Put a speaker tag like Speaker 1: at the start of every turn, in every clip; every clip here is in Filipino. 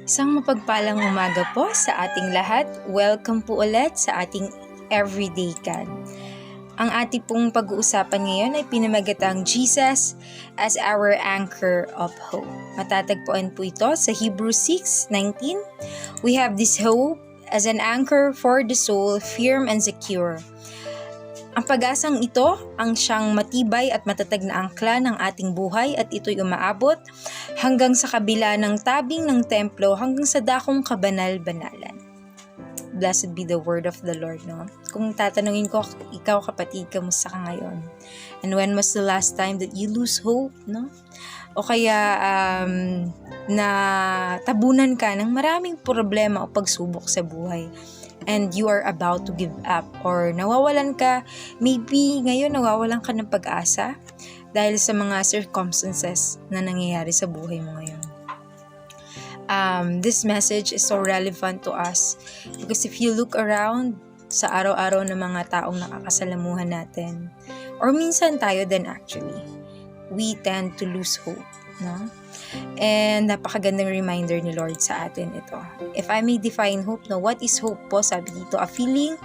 Speaker 1: Isang mapagpalang umaga po sa ating lahat. Welcome po ulit sa ating Everyday God. Ang ating pong pag-uusapan ngayon ay pinamagatang Jesus as our anchor of hope. Matatagpuan po ito sa Hebrews 6:19. We have this hope as an anchor for the soul, firm and secure. Ang pag-asang ito ang siyang matibay at matatag na angkla ng ating buhay at ito'y umaabot hanggang sa kabila ng tabing ng templo hanggang sa dakong kabanal-banalan. Blessed be the word of the Lord, no? Kung tatanungin ko, ikaw kapatid, kamusta ka ngayon? And when was the last time that you lose hope, no? O kaya na tabunan ka ng maraming problema o pagsubok sa buhay and you are about to give up or nawawalan ka, maybe ngayon nawawalan ka ng pag-asa dahil sa mga circumstances na nangyayari sa buhay mo ngayon. This message is so relevant to us because if you look around sa araw-araw ng mga taong nakakasalamuhan natin, or minsan tayo din actually, we tend to lose hope, no? And napakagandang reminder ni Lord sa atin ito. If I may define hope, no, what is hope po? Sabi dito, a feeling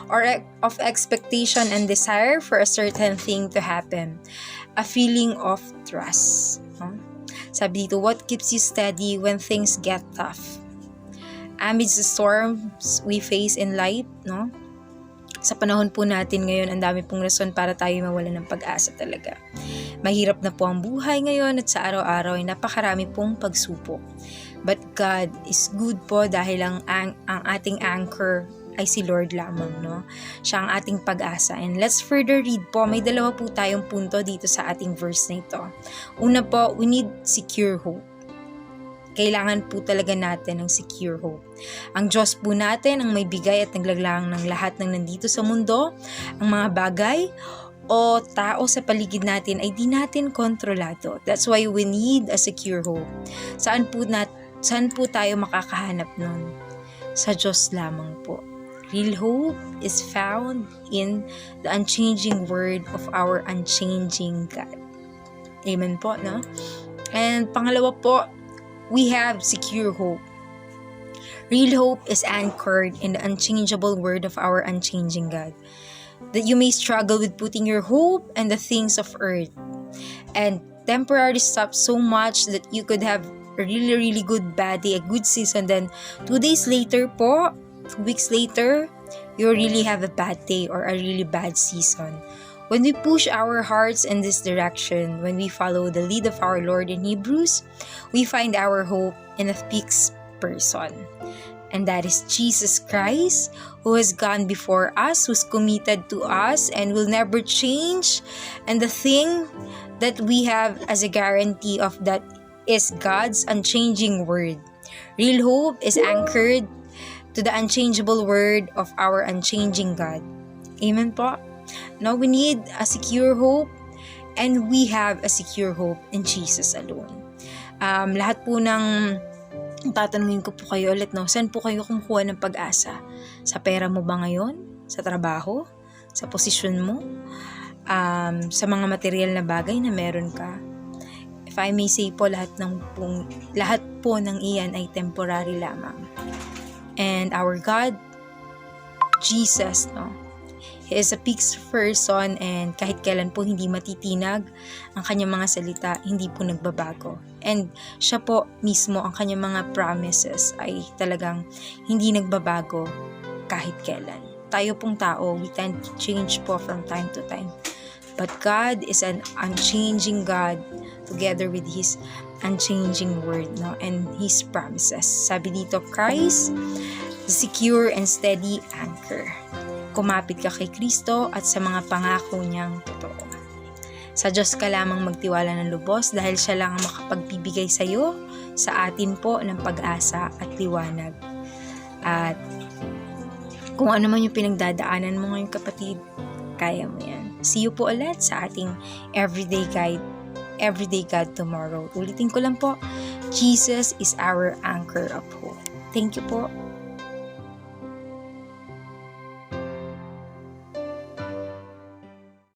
Speaker 1: or of expectation and desire for a certain thing to happen. A feeling of trust. No? Sabi dito, what keeps you steady when things get tough? Amidst the storms we face in life, no? Sa panahon po natin ngayon, ang dami pong rason para tayo mawalan ng pag-asa talaga. Mahirap na po ang buhay ngayon at sa araw-araw ay napakarami pong pagsupok. But God is good po dahil ang ating anchor ay si Lord lamang, no? Siya ang ating pag-asa. And let's further read po. May dalawa po tayong punto dito sa ating verse na ito. Una po, we need secure hope. Kailangan po talaga natin ng secure hope. Ang Diyos po natin ang may bigay at naglalang ng lahat ng nandito sa mundo. Ang mga bagay o tao sa paligid natin ay di natin kontrolado. That's why we need a secure hope. Saan po tayo makakahanap nun? Sa Diyos lamang po. Real hope is found in the unchanging word of our unchanging God. Amen po, no? And pangalawa po, we have secure hope. Real hope is anchored in the unchangeable word of our unchanging God. That you may struggle with putting your hope in the things of earth and temporarily stop so much that you could have a really, really good bad day, a good season, then 2 days later po, 2 weeks later, you really have a bad day or a really bad season. When we push our hearts in this direction, when we follow the lead of our Lord in Hebrews, we find our hope in a fixed person. And that is Jesus Christ, who has gone before us, who's committed to us, and will never change. And the thing that we have as a guarantee of that is God's unchanging word. Real hope is anchored to the unchangeable word of our unchanging God. Amen po? Now we need a secure hope, and we have a secure hope in Jesus alone. Lahat po ng tatanungin ko po kayo ulit, no? Saan po kayo kumukuha ng pag-asa? Sa pera mo ba ngayon? Sa trabaho? Sa posisyon mo? Sa mga material na bagay na meron ka? If I may say po, lahat po ng iyan ay temporary lamang. And our God, Jesus, no? He is a fixed person, and kahit kailan po hindi matitinag ang kanyang mga salita, hindi po nagbabago. And siya po mismo, ang kanyang mga promises ay talagang hindi nagbabago kahit kailan. Tayo pong tao, we tend to change po from time to time. But God is an unchanging God together with His unchanging word, no? And His promises. Sabi dito, Christ, the secure and steady anchor. Kumapit ka kay Kristo at sa mga pangako niyang totoo. Sa Diyos ka lamang magtiwala ng lubos dahil siya lang ang makapagbibigay sa iyo, sa atin po, ng pag-asa at liwanag. At kung ano man yung pinagdadaanan mo ngayon, kapatid, kaya mo yan. See you po ulit sa ating Everyday God tomorrow. Ulitin ko lang po, Jesus is our anchor of hope. Thank you po.